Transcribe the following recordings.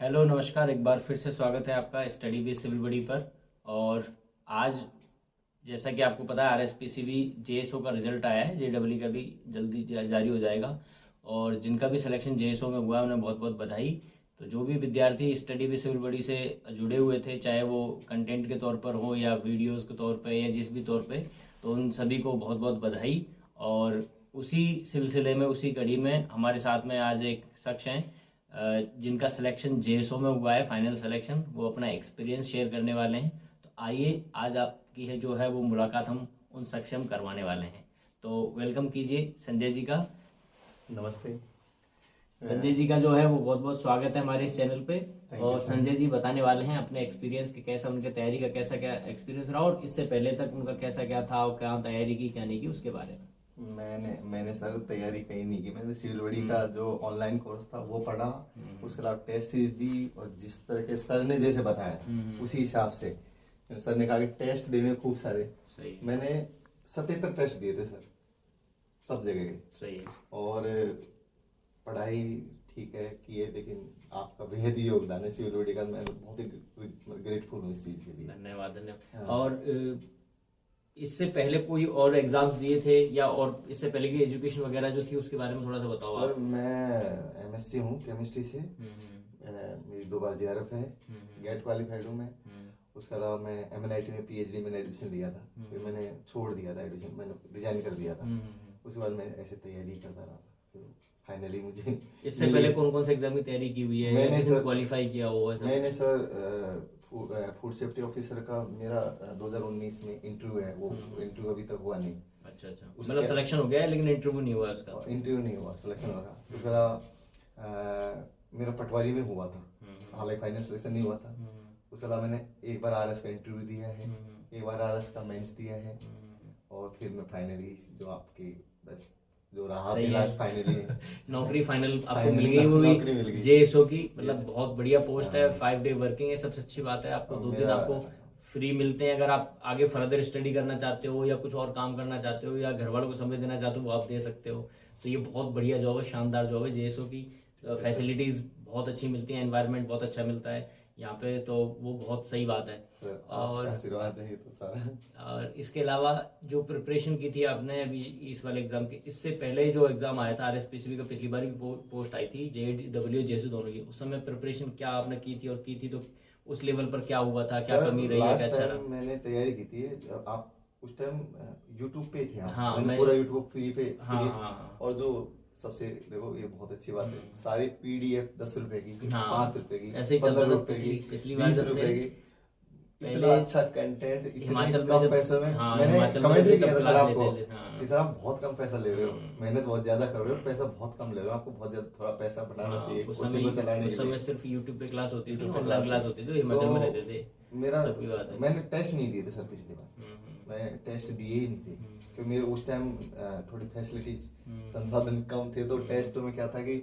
Hello नमस्कार, एक बार फिर से स्वागत है आपका स्टडी विद सिविल बडी पर। और आज जैसा कि आपको पता है आरएसपीसीबी जेएसओ का रिजल्ट आया है, जेडब्ल्यू का भी जल्दी जारी हो जाएगा। और जिनका भी सिलेक्शन जेएसओ में हुआ है उन्हें बहुत बहुत बधाई। तो जो भी विद्यार्थी स्टडी विद सिविल बडी से जुड़े हुए थे, चाहे वो कंटेंट के तौर पर हो या वीडियोज़ के तौर पर या जिस भी तौर पर, तो उन सभी को बहुत बहुत बधाई। और उसी सिलसिले में, उसी कड़ी में हमारे साथ में आज एक शख्स हैं जिनका सिलेक्शन जेएसओ में हुआ है, फाइनल सिलेक्शन। वो अपना एक्सपीरियंस शेयर करने वाले हैं। तो आइए आज आपकी है जो है वो मुलाकात हम उन सक्षम करवाने वाले हैं। तो वेलकम कीजिए संजय जी का। नमस्ते। संजय जी का जो है वो बहुत बहुत स्वागत है हमारे इस चैनल पे। और संजय जी बताने वाले हैं अपने एक्सपीरियंस के, कैसा उनके तैयारी का कैसा क्या एक्सपीरियंस रहा और इससे पहले तक उनका कैसा क्या था और क्या तैयारी की क्या नहीं की उसके बारे में। मैंने सर तैयारी कहीं नहीं की। मैंने सिविल बडी का जो ऑनलाइन कोर्स था वो पढ़ा, उसके अलावा टेस्ट सीरीज दी और जिस तरह के सर ने जैसे बताया उसी हिसाब से। सर ने कहा कि टेस्ट देने खूब सारे, सही। मैंने 77 टेस्ट दिए थे सर, सब जगह के, सही है। और पढ़ाई ठीक है की है, लेकिन आपका बेहद ही योगदान है सिविल बडी का। मैं बहुत ही ग्रेटफुल हूँ इस चीज के लिए। धन्यवाद। और इससे पहले कोई और एग्जाम्स दिए थे या और इससे पहले की एजुकेशन वगैरह जो थी उसके बारे में थोड़ा सा बताओ सर। मैं एमएससी हूँ केमिस्ट्री से। मेरी 2 बार जेआरएफ है, गेट क्वालिफाइड हूँ मैं। उसके अलावा मैं एमएनआईटी में पीएचडी में एडमिशन लिया था, फिर मैंने छोड़ दिया था एडमिशन, मैंने रिजाइन कर दिया था। उसके बाद मैं ऐसे तैयारी करता रहा था, फिर फाइनली मुझे। इससे पहले कौन कौन से एग्जाम की तैयारी की हुई है? मैंने सर क्वालिफाई किया हुआ है? मैंने सर फूड सेफ्टी ऑफिसर का मेरा 2019 में इंटरव्यू है, वो इंटरव्यू अभी तक हुआ नहीं। अच्छा, मतलब सिलेक्शन हो गया है लेकिन इंटरव्यू नहीं हुआ उसका? इंटरव्यू नहीं हुआ, सिलेक्शन होगा। तो मेरा पटवारी में हुआ था, हालांकि फाइनल सिलेक्शन नहीं हुआ था। उसके अलावा मैंने एक बार आरएस का इंटरव्यू दिया है, एक बार आरएस का मेंस दिया है, और फिर मैं फाइनली जो आपकी बस जो रहा फाइनली नौकरी फाइनल आपको मिल गई। वो भी जेएसओ की, मतलब बहुत बढ़िया पोस्ट है, 5 डे वर्किंग है, सबसे अच्छी बात है। आपको 2 दिन आपको फ्री मिलते हैं। अगर आप आगे फर्दर स्टडी करना चाहते हो या कुछ और काम करना चाहते हो या घर वालों को समय देना चाहते हो, वो आप दे सकते हो। तो ये बहुत बढ़िया जॉब है, शानदार जॉब है। जेएसओ की फैसिलिटीज बहुत अच्छी मिलती है, एनवायरनमेंट बहुत अच्छा मिलता है यहाँ पे, तो वो बहुत सही बात है। और आशीर्वाद है तो सारा। और इसके अलावा जो प्रिपरेशन की थी आपने अभी इस वाले एग्जाम के, इससे पहले जो एग्जाम आया था आरएसपीसीबी का, पिछली बार भी पोस्ट आई थी जेडब्ल्यू जेएसओ दोनों की, उस समय प्रिपरेशन क्या आपने की थी और की थी तो उस लेवल पर क्या हुआ था, क्या कमी रही है, क्या अच्छा रहा? मैंने तैयारी की थी, आप उस टाइम यूट्यूब पे थे। हाँ, मैंने पूरा यूट्यूब फ्री पे। हाँ। और जो सबसे देखो ये बहुत अच्छी बात है, सारी पीडीएफ 10 रुपए की, 5 रुपए की, 15 रुपए की, 20 रुपए की, इतना अच्छा कंटेंट हिमाचल कम पैसों में। मैंने कमेंट भी किया था सर आपको कि सर आप बहुत कम पैसा ले रहे हो, मेहनत बहुत ज्यादा कर रहे हो, पैसा बहुत कम ले रहे हो, आपको बहुत ज्यादा थोड़ा पैसा बढ़ाना चाहिए कोचिंग को चलाने के लिए। उस समय सिर्फ यूट्यूब पे क्लास होती थी, ऑनलाइन क्लास होती थी, हिमाचल में रहते थे। मैंने टेस्ट नहीं दिए थे सर पिछली बार, मैं टेस्ट दिए ही नहीं थे क्योंकि मेरे उस टाइम थोड़ी फैसिलिटीज संसाधन कम थे। तो टेस्टों में क्या था कि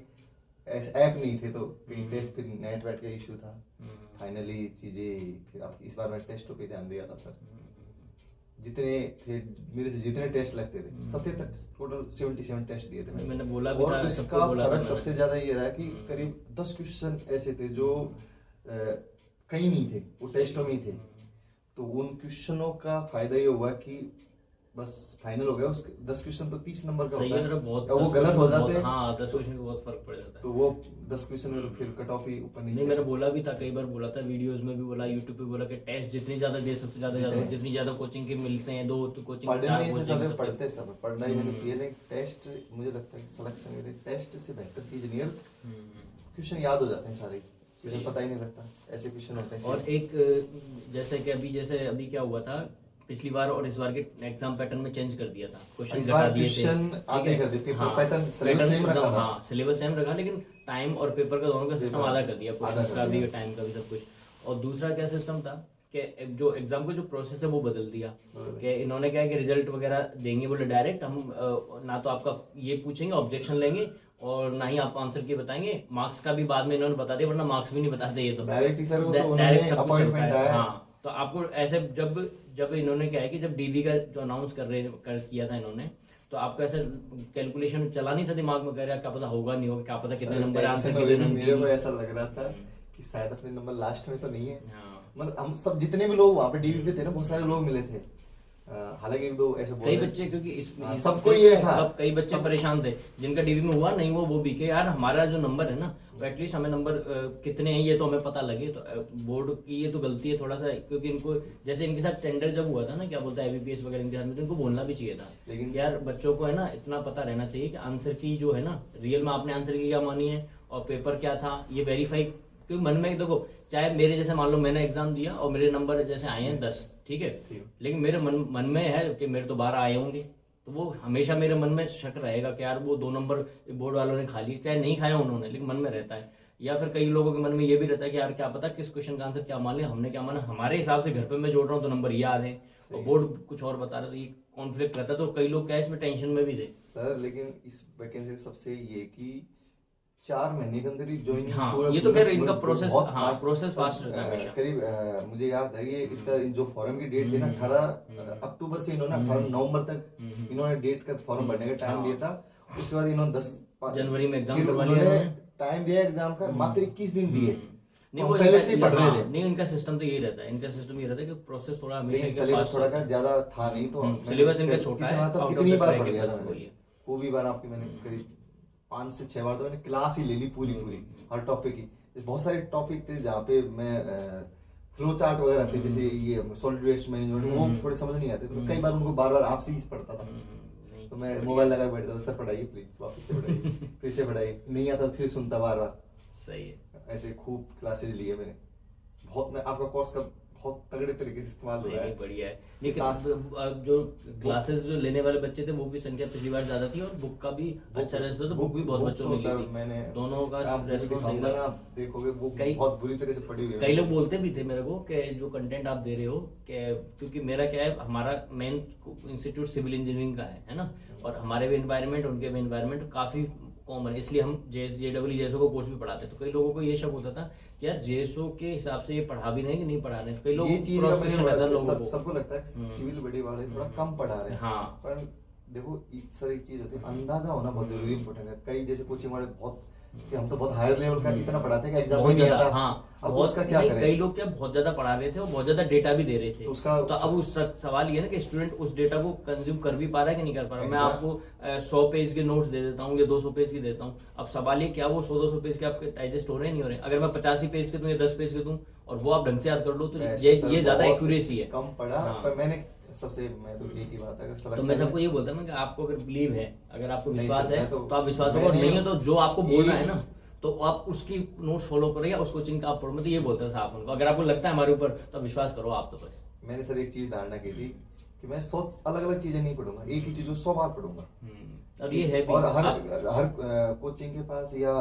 ऐप नहीं थे, तो टेस्ट फिर नेट वेट का इशू था। फाइनली चीजें फिर अब इस बार मैं टेस्टों पे ध्यान दिया था सर। जितने थे मेरे से जितने टेस्ट लगते थे 77 टोटल 77 टेस्ट दिए थे मैंने बोला भी था। और इसका फर्क सबसे ज्यादा ये रहा कि करीब 10 क्वेश्चन ऐसे थे जो कहीं नहीं थे, वो टेस्टों में ही थे। तो उन क्वेश्चनों का फायदा ये हुआ कि बस फाइनल हो गया। उसके 10 क्वेश्चन तो 30 नंबर का होता है, वो गलत हो जाते हैं। हाँ, 10 क्वेश्चन का बहुत फर्क पड़ जाता है। तो वो 10 क्वेश्चन में फिर कट ऑफ ही ऊपर नहीं, मैंने बोला भी था, कई बार बोला था, वीडियोस में भी बोला, यूट्यूब पे बोला कि टेस्ट जितनी ज्यादा दे सकते ज्यादा, जितनी ज्यादा कोचिंग के मिलते हैं, 2 तो कोचिंग पढ़ते सब पढ़ना ही मैंने किया। टेस्ट मुझे लगता है सिलेक्शन मेरे टेस्ट से बेहतर चीज नहीं है, क्वेश्चन याद हो जाते हैं सारे, पता ही नहीं लगता ऐसे क्वेश्चन होते हैं। और एक जैसे कि अभी क्या हुआ था पिछली बार और इस बार के एग्जाम पैटर्न में चेंज कर दिया था, क्वेश्चन घटा दिए थे, आगे कर दिए, पेपर पैटर्न सिलेबस सेम रखा। हाँ, सिलेबस सेम रखा, लेकिन टाइम और पेपर का दोनों का सिस्टम आधा कर दिया, क्वेश्चन का भी टाइम का भी सब कुछ। और दूसरा क्या सिस्टम था कि जो एग्जाम का जो प्रोसेस है वो बदल दिया कि इन्होंने क्या है कि रिजल्ट वगैरह देंगे बोले डायरेक्ट, हम ना तो आपका ये पूछेंगे, ऑब्जेक्शन लेंगे, और ना ही आपको आंसर की बताएंगे, मार्क्स का भी बाद में इन्होंने बता दिया, वरना मार्क्स भी नहीं बताते ये तो डायरेक्ट सब कुछ चलता है। हाँ, तो आपको ऐसे जब इन्होंने क्या है कि जब डीवी का जो अनाउंस किया था इन्होंने, तो आपको ऐसे कैलकुलेशन चला नहीं था दिमाग में, कह रहा क्या पता होगा नहीं होगा, क्या पता कितने नंबर आंसर के। मेरे को ऐसा लग रहा था कि शायद अपने नंबर लास्ट में तो नहीं है। हाँ। मतलब हम सब जितने भी लोग वहाँ पे डीवी पे थे ना, बहुत सारे लोग मिले थे। हालांकि एक दो ऐसे कई बच्चे, क्योंकि सबको ये था, कई बच्चे परेशान थे जिनका डीवी में हुआ नहीं, वो भी के यार हमारा जो नंबर है ना, वो एटलीस्ट हमें नंबर कितने हैं ये तो हमें पता लगे। तो बोर्ड की ये तो गलती है थोड़ा सा, क्योंकि इनको जैसे इनके साथ टेंडर जब हुआ था ना, क्या बोलता है IBPS वगैरह इनके साथ में, तो इनको बोलना भी चाहिए था। लेकिन यार बच्चों को है ना इतना पता रहना चाहिए कि आंसर की जो है ना, रियल में आपने आंसर की क्या मानी है और पेपर क्या था ये वेरीफाई। क्योंकि मन में देखो, चाहे मेरे जैसे मान लो मैंने एग्जाम दिया और मेरे नंबर जैसे आए हैं 10, ठीक है, लेकिन मेरे मन में है कि मेरे तो 12 आए होंगे, तो वो हमेशा मेरे मन में शक रहेगा कि यार वो 2 नंबर बोर्ड वालों ने खा लिए, चाहे नहीं खाया उन्होंने, लेकिन मन में रहता है। या फिर कई लोगों के मन में ये भी रहता है कि यार क्या पता किस क्वेश्चन का आंसर क्या मान लिया हमने, क्या माना हमारे हिसाब से घर पे मैं जोड़ रहा हूँ तो नंबर ये आ रहे हैं और बोर्ड कुछ और बता रहे, तो ये कॉन्फ्लिक्ट रहता है। तो कई लोग क्या इसमें टेंशन में भी थे सर। लेकिन इस वैकेंसी सबसे ये कि 4 महीने के अंदर ही ज्वाइन। हाँ, ये तो खैर इनका प्रोसेस, हाँ प्रोसेस फास्ट रहता है हमेशा। करीब मुझे याद है ये इसका जो फॉर्म की डेट थी ना 18 अक्टूबर से इन्होंने 18 नवंबर तक इन्होंने डेट का फॉर्म भरने का टाइम दिया था। उसके बाद इन्होंने 10 जनवरी में एग्जाम करवा लिया, टाइम दिया एग्जाम का, मात्र 21 दिन दिए। नहीं वो पहले से ही पढ़ रहे थे। नहीं इनका सिस्टम तो यही रहता है, इनका सिस्टम ये रहता है कि प्रोसेस थोड़ा हमेशा सिलेबस थोड़ा का ज्यादा था नहीं, तो सिलेबस इनका छोटा है, कितनी बार पढ़ गया था वो भी बार आपकी मैंने करीब 5 से 6 बार तो मैंने क्लास ही ले ली पूरी हर टॉपिक की। बहुत सारे टॉपिक थे जहाँ पे मैं फ्लो चार्ट वगैरह थे, जैसे ये सॉलिड वेस्ट मैनेजमेंट, वो थोड़े समझ नहीं आते, तो कई बार उनको बार आपसे ही पढ़ता था। तो मैं मोबाइल लगा बैठता था, सर पढ़ाइए प्लीज, वापस से पढ़ाइए फिर से पढ़ाइए, नहीं आता फिर सुनता बार। सही है, ऐसे खूब क्लासेज लिए मैंने। बहुत मैं आपका कोर्स का बहुत तगड़े तरीके से इस्तेमाल हो रहा है। बढ़िया है। लेकिन जो क्लासेस जो लेने वाले बच्चे थे वो भी संख्या पिछली बार ज्यादा थी और बुक का भी अच्छा रेस्पॉन्स, तो बुक भी बहुत बच्चों ने ली थी। मैंने दोनों का रेस्पॉन्स सही था। आप देखोगे वो बहुत बुरी तरह से पढ़ी हुई है। कई लोग बोलते भी थे मेरे को कि जो कंटेंट आप दे रहे हो, क्योंकि मेरा क्या है, हमारा मेन इंस्टीट्यूट सिविल इंजीनियरिंग का है ना, और हमारे भी एनवायरमेंट उनके भी एनवायरमेंट काफी कॉमन है, इसलिए हम JEE को कोर्स भी पढ़ाते। तो कई लोगों को ये शक होता था कि यार JSO के हिसाब से ये पढ़ा भी नहीं कि नहीं पढ़ा रहे। कई लोग सबको लगता है सिविल बड़ी वाले थोड़ा कम पढ़ा रहे हैं। हाँ। पर देखो सर एक चीज होती है, अंदाजा होना बहुत जरूरी इंपॉर्टेंट है। कई जैसे कोचिंग वाले बहुत कि हम तो बहुत हायर लेवल का इतना पढ़ाते हैं कि एग्जाम नहीं आता। हाँ, अब उसका क्या करें? कई लोग क्या बहुत ज्यादा पढ़ा रहे थे और बहुत ज्यादा डेटा भी दे रहे थे, तो अब उस सवाल ये है ना कि स्टूडेंट उस डेटा को कंज्यूम कर भी पा रहा है कि नहीं कर पा रहा। मैं आपको 100 पेज के नोट्स दे देता हूँ या 200 पेज की देता हूँ, अब सवाल ये क्या वो 100-200 पेज के आपके डाइजेस्ट हो रहे नहीं हो रहे। अगर मैं 85 पेज के दूं या 10 पेज के दूं और वो आप ढंग से याद कर लो, तो ये ज्यादा एक्यूरेसी है। कम पढ़ा पर मैंने सबसे, मैं तो एक ही बात है, तो मैं सबको ये बोलता हूँ कि आपको अगर बिलीव है, अगर आपको विश्वास है तो आप विश्वास करो, नहीं है तो जो आपको बोल रहा है ना तो आप उसकी नोट्स फॉलो करो या उस कोचिंग का आप पढ़ो। मैं तो ये बोलता है साफ उनको, अगर आपको लगता है हमारे ऊपर तो विश्वास करो आप। तो बस मैंने सर एक चीज धारणा की थी कि मैं 100 अलग-अलग चीजें नहीं पढ़ूंगा, एक ही चीज 100 बार पढ़ूंगा। और ये है भी, और हर कोचिंग के पास या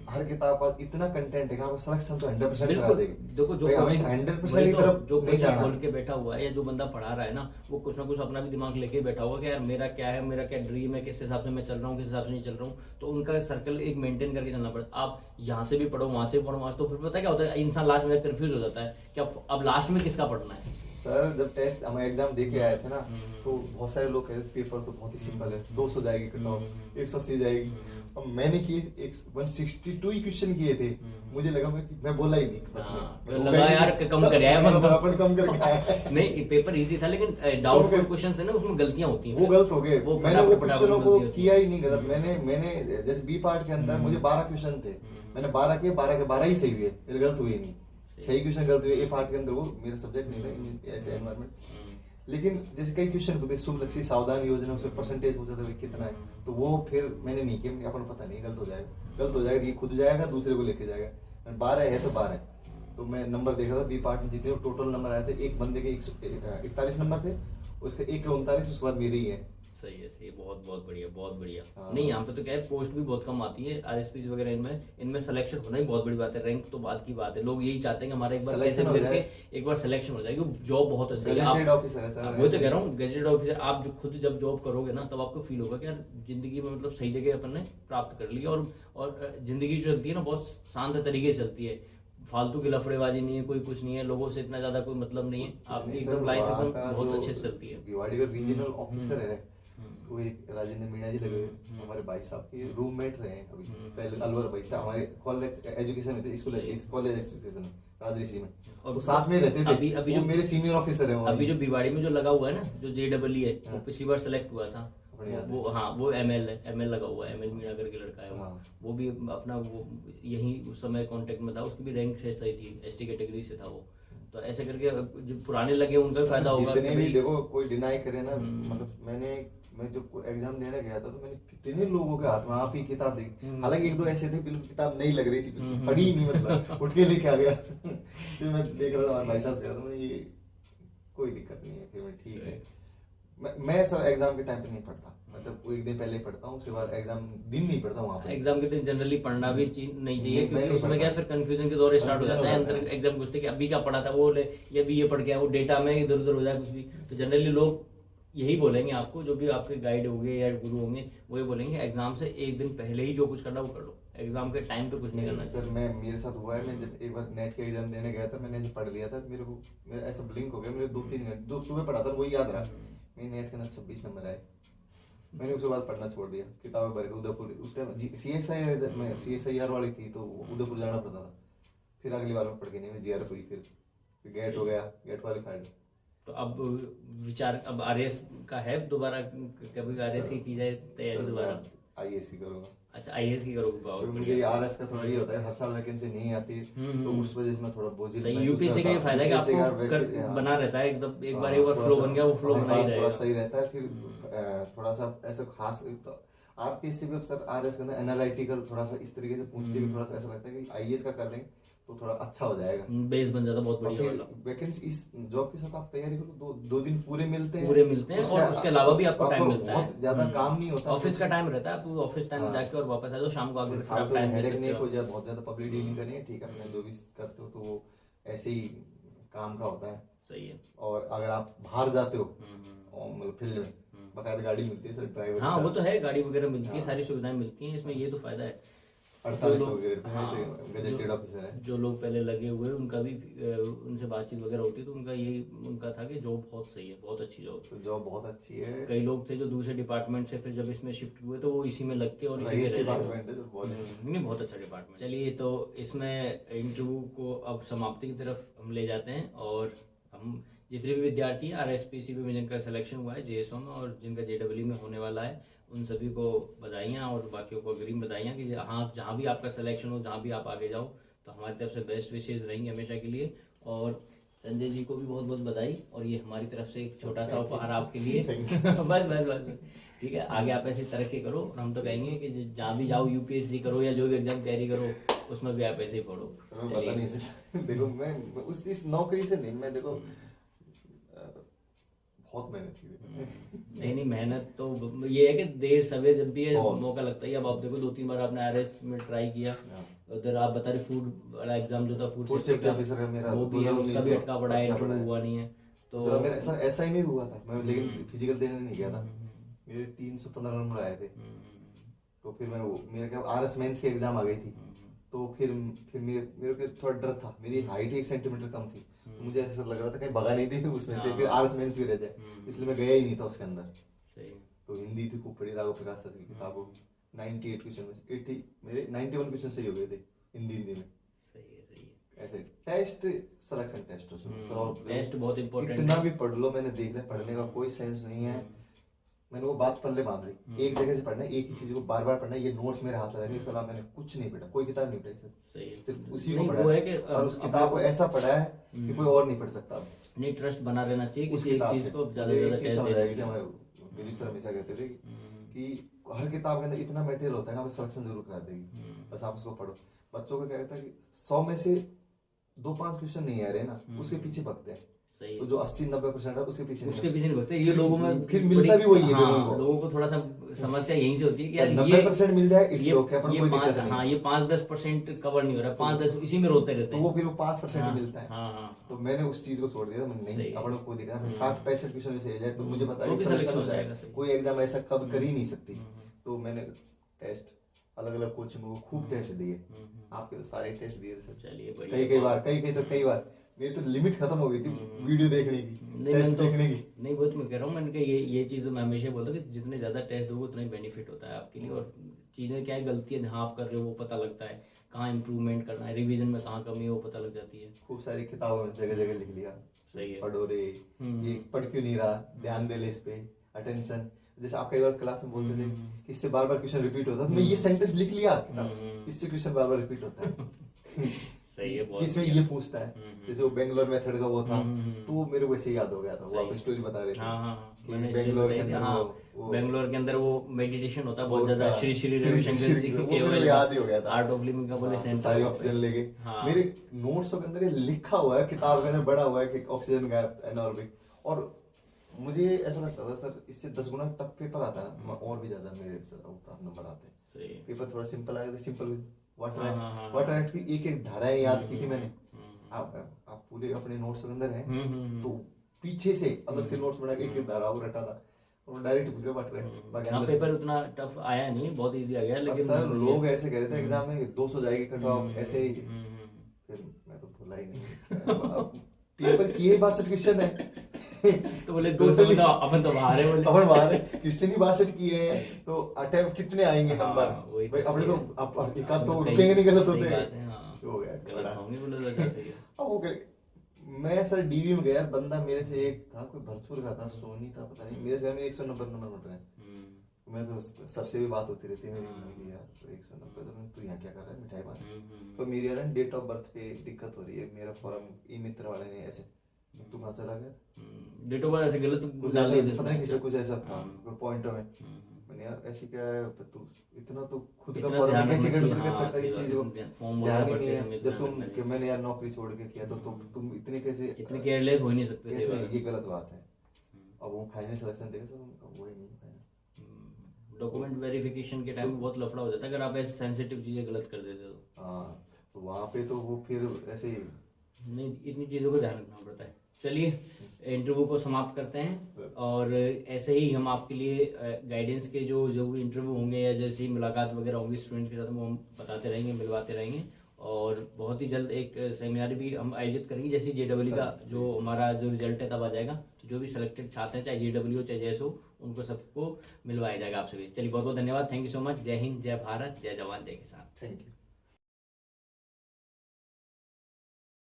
हर किताब पास इतना कंटेंट है कि आप सिलेक्शन तो 100% करा देगी। देखो जो 100% की तरफ जो कोचिंग खोल के बैठा हुआ है या जो बंदा पढ़ा रहा है ना, वो कुछ ना कुछ अपना भी दिमाग लेके बैठा हुआ कि यार मेरा क्या है, मेरा क्या ड्रीम है, किस हिसाब से मैं चल रहा हूँ, किस हिसाब से नहीं चल रहा हूँ। तो उनका सर्कल एक मेंटेन करके चलना पड़ता है। आप यहाँ से भी पढ़ो, वहां से भी पढ़ो, वहां, तो फिर पता क्या होता है, इंसान लास्ट में कंफ्यूज हो जाता है कि अब लास्ट में किसका पढ़ना है। सर जब टेस्ट हम एग्जाम देके आए थे ना, तो बहुत सारे लोग कह रहे थे पेपर तो बहुत ही सिंपल है, 200 जाएगी कट ऑफ, 180 जाएगी। और मैंने किए 162 क्वेश्चन किए थे, मुझे लगा मैं बोला ही नहीं, बस लगा यार कम कर आया, अपन कम करके आया। नहीं पेपर इजी था, लेकिन डाउटफुल क्वेश्चन थे ना, उसमें गलतियां होती हैं, वो गलत हो गए। मैंने वो क्वेश्चनों को किया ही नहीं गलत। मैंने जैसे बी पार्ट के अंदर मुझे 12 क्वेश्चन थे, मैंने 12 के 12 ही सही हुए, मेरे गलत हुए नहीं। 6 क्वेश्चन गलत हुए ए पार्ट के अंदर, वो मेरा सब्जेक्ट नहीं था ऐसे एनवायरमेंट। लेकिन जैसे कई क्वेश्चन होते शुभ लक्ष्य सावधान योजना, उसमें परसेंटेज पूछा था कितना है, तो वो फिर मैंने नहीं किया, अपन पता नहीं गलत हो जाएगा, ये खुद जाएगा दूसरे को लेके जाएगा। 12 है तो 12, तो मैं नंबर देखा था बी पार्ट में जितने टोटल नंबर आए थे, एक बंदे के 141 नंबर थे, उसके 1 के 39, उसके बाद मेरे ही है। सही है, सही है, बहुत बहुत बढ़िया, बहुत बढ़िया। नहीं यहाँ पे तो क्या है, पोस्ट भी बहुत कम आती है, RSPs वगैरह इनमें सिलेक्शन होना ही बहुत बड़ी बात है। रैंक तो बात की बात है, लोग यही चाहते हैं कि हमारा एक बार कैसे करके एक बार सिलेक्शन हो जाएगी। जॉब बहुत अच्छी है, वो तो कह रहा हूँ गजेटेड ऑफिसर। आप खुद जब जॉब करोगे ना, तब आपको फील होगा कि यार जिंदगी में मतलब सही जगह अपन ने प्राप्त कर लिया, और जिंदगी जो चलती है ना बहुत शांत तरीके से चलती है, फालतू की लफड़ेबाजी नहीं है, कोई कुछ नहीं है, लोगों से इतना ज्यादा कोई मतलब नहीं है, आपकी एकदम लाइफ एकदम बहुत अच्छे से चलती है। भिवाड़ी का रीजनल ऑफिसर है, वो एक राजेंद्र मीणा जी लगे हुए हमारे भाई साहब के रूममेट रहे हैं अभी, पहले अलवर भाई साहब हमारे कॉलेज एजुकेशन में थे, स्कूल कॉलेज एजुकेशन में राजऋषि में, और साथ में रहते थे। अभी वो मेरे सीनियर ऑफिसर है। अभी जो भिवाड़ी में जो लगा हुआ है ना, जो JEE है, वो पिछली बार सेलेक्ट हुआ था वो। हाँ, वो ML लगा हुआ है, ML मीणा करके लड़का है वो भी अपना वो यही उस समय कांटेक्ट में था, उसकी भी रैंक से सही थी, ST कैटेगरी से था वो। तो ऐसे करके जो पुराने लगे उनका भी फायदा होगा। जितने भी देखो कोई डिनाई करे ना, मतलब मैं जब एग्जाम देने गया था तो मैंने कितने लोगों के हाथ में आप ही किताब देखी, हालांकि एक दो ऐसे थे बिल्कुल किताब नहीं लग रही थी, पढ़ी ही नहीं, मतलब उठ के लेके आ गया। फिर मैं देख रहा था भाई साहब से, तो ये कोई दिक्कत नहीं है, फिर मैं ठीक है। मैं सर एग्जाम के टाइम पे नहीं पढ़ता, मतलब वो एक दिन पहले ही पढ़ता हूँ, उसके बाद एग्जाम दिन नहीं पढ़ता वहाँ पे। एग्जाम के दिन जनरली पढ़ना भी नहीं चाहिए, क्योंकि उसमें क्या फिर कंफ्यूजन के दौरे स्टार्ट हो जाता है अंदर एग्जाम घुसते कि अभी क्या पढ़ा था वो, ये भी ये पढ़ गया, वो डेटा में इधर उधर हो जाए कुछ भी। तो जनरली लोग यही बोलेंगे आपको, जो भी आपके गाइड होंगे या गुरु होंगे, वो ये बोलेंगे एग्जाम से एक दिन पहले ही जो कुछ करना वो कर लो, एग्जाम के टाइम पे कुछ नहीं करना। सर मेरे साथ हुआ है, मैं जब एक बार नेट के एग्जाम देने गया था, मैंने ऐसे पढ़ लिया था, मेरा ऐसा ब्लिंक हो गया, मेरे 2-3 घंटे जो सुबह पढ़ा था वही याद रहा, मेरे नेट के अंदर 26 नंबर आए। मैंने उसके बाद पढ़ना छोड़ दिया, किताबें भर के उदयपुर, उस टाइम CSIR वाली थी तो उदयपुर जाना पड़ता था। फिर अगली बार में पढ़ के नहीं, मैं GRF हुई, फिर गेट हो गया, गेट क्वालिफाइड। तो अब विचार अब RS का है दोबारा, कभी RS की जाए तैयारी दोबारा? IAS की करूंगा। अच्छा, IAS की करोगे? मुझे RS का थोड़ा ये होता है, हर साल वैकेंसी नहीं आती, तो उस वजह से मैं थोड़ा बोझिल महसूस करता हूं। UPSC का ये फायदा है कि आपको बना रहता है एकदम, एक बार फ्लो बन गया, वो फ्लो बना ही रहेगा, थोड़ा सही रहता है। फिर थोड़ा सा ऐसा खास तो RPSC भी सर RS के अंदर एनालिटिकल थोड़ा सा इस तरीके से पूछती है, थोड़ा सा ऐसा लगता है कि IAS का कर लेंगे तो थोड़ा अच्छा हो जाएगा, बेस बन जाता बहुत बढ़िया वाला। वैकेंसी इस जॉब के साथ आप तैयारी करो, 2 दिन पूरे मिलते हैं और उसके अलावा भी आपको टाइम मिलता है, बहुत ज्यादा काम नहीं होता, ऑफिस का टाइम रहता है, आप ऑफिस टाइम में जाके और वापस आ जाओ, शाम को आके फिर आप टाइम दे सकते हो। बहुत ज्यादा पब्लिक डीलिंग करनी है, ठीक है, अपने जो भी करते हो तो वो ऐसे ही काम का होता है। सही है। और अगर आप बाहर जाते हो मतलब फील्ड में, बाकायदा गाड़ी मिलती है सर, ड्राइवर। हाँ, वो तो है, गाड़ी वगैरह मिलती है, सारी सुविधाएं मिलती हैं इसमें, ये तो फायदा है। 48 गजेटेड ऑफिसर है। जो लोग पहले लगे हुए हैं उनका भी उनसे बातचीत वगैरह होती है, तो उनका था कि जॉब बहुत सही है, बहुत अच्छी जॉब। तो जॉब बहुत अच्छी है। कई लोग थे जो दूसरे डिपार्टमेंट से फिर जब इसमें शिफ्ट हुए तो वो इसी में लग के और इसी में डिपार्टमेंट है, बहुत अच्छा डिपार्टमेंट। चलिए, तो इसमें इंटरव्यू को अब समाप्ति की तरफ हम ले जाते हैं, और हम जितने भी विद्यार्थी हैं RSPCB में जिनका सिलेक्शन हुआ है JSO में और जिनका JEE में होने वाला है, उन सभी को बधाइयाँ, और बाकियों को अग्रिम बधाइयाँ कि हाँ, जहाँ भी आपका सिलेक्शन हो, जहाँ भी आप आगे जाओ, तो हमारी तरफ से बेस्ट विशेष रहेंगे हमेशा के लिए। और संजय जी को भी बहुत बहुत बधाई, और ये हमारी तरफ से एक छोटा सा उपहार आपके लिए। बस ठीक है, आगे आप ऐसी तरक्की करो, और हम तो कहेंगे कि जहाँ भी जाओ, UPSC करो या जो भी एग्जाम तैयारी करो, उसमें भी आप ऐसे ही पढ़ो। पता नहीं सर, देखो मैं उस नौकरी से नहीं, मैं देखो बहुत मेहनत की। नहीं, मेहनत तो ये है कि देर सवेर जब भी मौका लगता है। अब आप देखो 2-3 बार आपने RS में ट्राई किया, उधर आप बता रहे फूड वाला एग्जाम जो था, फूड सेफ्टी ऑफिसर है मेरा, वो भी है, उसका भी अटका पड़ा है, इंटरव्यू हुआ नहीं है। तो मेरा सर SI में हुआ था मैं, लेकिन फिजिकल देने नहीं गया था, मेरे 315 नंबर आए थे। तो फिर मेरे क्या RS मेंस की एग्जाम आ गई थी, तो फिर मेरे को थोड़ा डर था, मेरी हाइट 1 सेंटीमीटर कम थी, तो मुझे ऐसा लग रहा था कहीं भगा नहीं थी उसमें से, फिर RS मेंस भी रह जाए, इसलिए मैं गया ही नहीं था उसके अंदर। तो हिंदी थी खूब पढ़ी, राघव प्रकाश सर की किताबों की, 98 क्वेश्चन में से 80 मेरे 91 क्वेश्चन सही हो गए थे हिंदी में। सही है। ऐसे टेस्ट सिलेक्शन टेस्ट टेस्ट बहुत इंपॉर्टेंट, कितना भी पढ़ लो, मैंने देख लिया, पढ़ने का कोई सेंस नहीं है। मैंने वो बात पल्ले बांध ली, एक जगह से पढ़ना है, एक ही चीज को बार बार पढ़ना है, ये नोट्स मेरे हाथ लगे, इसके अलावा मैंने कुछ नहीं पढ़ा, कोई किताब नहीं पढ़ी सर, सिर्फ उसी को पढ़ा है, और उस किताब को ऐसा पढ़ा है कि कोई और नहीं पढ़ सकता। नहीं, ट्रस्ट बना रहना चाहिए किसी एक चीज को, ज्यादा हमारे दिलीप सर हमेशा कहते थे कि हर किताब के अंदर इतना मटेरियल होता है ना, सिलेक्शन जरूर करा देगी, बस आप उसको पढ़ो। बच्चों को क्या कहता है कि 100 में से 2-5 क्वेश्चन नहीं आ रहे ना, उसके पीछे भगते हैं, तो जो 80-90% है उसके पीछे नहीं भगते। ये लोगों में फिर मिलता भी वही है। लोगों को थोड़ा सा समस्या यहीं से होती है कि यार 90% मिल जाए, इट्स ओके, अपन कोई दिक्कत नहीं। हाँ, ये 5-10% कवर नहीं हो रहा, 5-10 इसी में रोते रहते हैं, तो वो फिर वो 5% ही मिलता है। हाँ, तो मैंने उस चीज को छोड़ दिया, मैंने नहीं, अपन को कोई दिक्कत नहीं, 60-65 क्वेश्चन में से जाए तो मुझे पता है कि सिलेक्शन हो जाएगा, कोई एग्जाम ऐसा कब कर ही नहीं सकती। तो मैंने टेस्ट अलग अलग कोचिंग को खूब टेस्ट दिए, आपके तो सारे टेस्ट दिए सर। चलिए, कई बार मेरी तो लिमिट खत्म हो गई थी वीडियो देखने की, टेस्ट देखने की। नहीं वो तो मैं कह रहा हूँ, मैंने कहा ये चीज़ मैं हमेशा बोलता हूँ कि जितने ज़्यादा टेस्ट दोगे उतना ही बेनिफिट होता है आपके लिए। और चीज़ें क्या है, गलतियाँ जहाँ आप कर रहे हो वो पता लगता है, कहाँ इम्प्रूवमेंट करना है, रिवीजन में कहाँ कमी है वो पता लग जाती है। खूब सारी किताबों में जगह जगह लिख लिया, सही है। पढ़ो रे, ये पढ़ क्यों नहीं रहा, ध्यान दे ले इस पे, अटेंशन। जैसे आप कई बार क्लास में बोलते थे कि इससे बार बार क्वेश्चन रिपीट होता है, तो मैं ये सेंटेंस लिख लिया किताब, इससे क्वेश्चन बार बार रिपीट होता है। सही है, बहुत किसमें ये पूछता है, जैसे वो बेंगलोर मेथड का वो था, तो वो मेरे को ऐसे याद हो गया था। वो सही आप स्टोरी बता रहे थे हाँ कि मैंने बेंगलोर के बताई थी, अंदर हाँ वो बेंगलोर के अंदर वो मेडिटेशन होता है बहुत उसका ज्यादा, श्री श्री रविशंकर जी वो के मेरे को याद ही हो गया था। आर्ट ऑफ लिविंग का बोले हाँ, तो सेंटर सारी वहाँ पे। ऑक्सीजन लेके हाँ। मेरे नोट्स के अंदर ये लिखा हुआ है, किताब के अंदर बड़ा हुआ है कि ऑक्सीजन गैप एनॉर्बिक। और मुझे ऐसा लगता था सर इससे 10 गुना टफ पेपर आता है ना, और भी ज्यादा मेरे नंबर आते हैं। सही। पेपर थोड़ा सिंपल आया था, सिंपल वाटर हाँ, एक्ट, हाँ, हाँ, वाटर एक्ट की एक एक धाराएं याद की थी मैंने। आप पूरे अपने नोट्स के अंदर हैं तो पीछे से अलग से नोट्स बना के एक एक धारा वो रटा था और डायरेक्ट पूछ रहे वाटर एक्ट। बाकी हाँ अंदर पेपर उतना टफ आया नहीं, बहुत इजी आ गया, पर लेकिन सर लोग ऐसे कह रहे थे एग्जाम में कि 200 जाएगी कट ऑफ ऐसे ही। फिर मैं तो भूला ही नहीं, पेपर की 62 क्वेश्चन है तो बोले 200 में तो अपन तो बाहर है, बोले अपन बाहर है, क्वेश्चन ही 62 किए हैं तो अटेम्प्ट कितने आएंगे नंबर। वही भाई अपने सही तो है। आप एकाध तो अब रुकेंगे नहीं, गलत सही होते बात है, हाँ। हो गया गलत बड़ा। होंगे बोले तो ऐसा सही है। अब वो करे मैं सर डीवी में गया, बंदा मेरे से एक था कोई भरतपुर का था, सोनी था पता नहीं, मेरे घर में 190 नंबर बन रहे हैं। मैं तो सर से भी बात होती रहती है मेरी, यार 190 तो तू यहाँ क्या कर रहा है मिठाई बांट। तो मेरी यार डेट ऑफ बर्थ पे दिक्कत हो रही है, मेरा फॉर्म ई मित्र वाले ने ऐसे, तू कहाँ चला गया, डेट ऑफ बर्थ ऐसे गलत कुछ डाल ऐसा दिए थे पता नहीं किसी उसमें। कुछ ऐसा था पॉइंट में। मैंने यार ऐसी क्या है, तू इतना तो खुद का इतना फॉर्म ध्यान कैसे रखना गड़बड़ कर चाहिए, सकता है इस हाँ, चीज को, फॉर्म ध्यान भरते ही नहीं समय है। जब ध्यान तुम रखना कि मैंने यार नौकरी छोड़ के किया तो तुम इतने कैसे इतने केयरलेस हो ही नहीं सकते थे कैसे, भाई। ये गलत बात है। अब वो फाइनल सिलेक्शन देगा सर उनका वो ही नहीं फाइनल। डॉक्यूमेंट वेरिफिकेशन के टाइम में बहुत लफड़ा हो जाता है अगर आप ऐसे सेंसिटिव चीजें गलत कर देते हो तो। हाँ तो वहाँ पे तो वो फिर ऐसे ही नहीं, इतनी चीज़ों का ध्यान रखना पड़ता है। चलिए इंटरव्यू को समाप्त करते हैं, और ऐसे ही हम आपके लिए गाइडेंस के जो भी इंटरव्यू होंगे या जैसी मुलाकात वगैरह होंगी स्टूडेंट्स के साथ, वो हम बताते रहेंगे, मिलवाते रहेंगे। और बहुत ही जल्द एक सेमिनार भी हम आयोजित करेंगे, जैसे जेडब्ल्यू का जो हमारा जो रिजल्ट है तब आ जाएगा, तो जो भी सिलेक्टेड छात्र हैं चाहे जेडब्ल्यू हो चाहे जेएस हो, उनको सबको मिलवाया जाएगा आपसे भी। चलिए बहुत बहुत धन्यवाद, थैंक यू सो मच। जय हिंद, जय भारत, जय जवान, जय किसान। Thank you.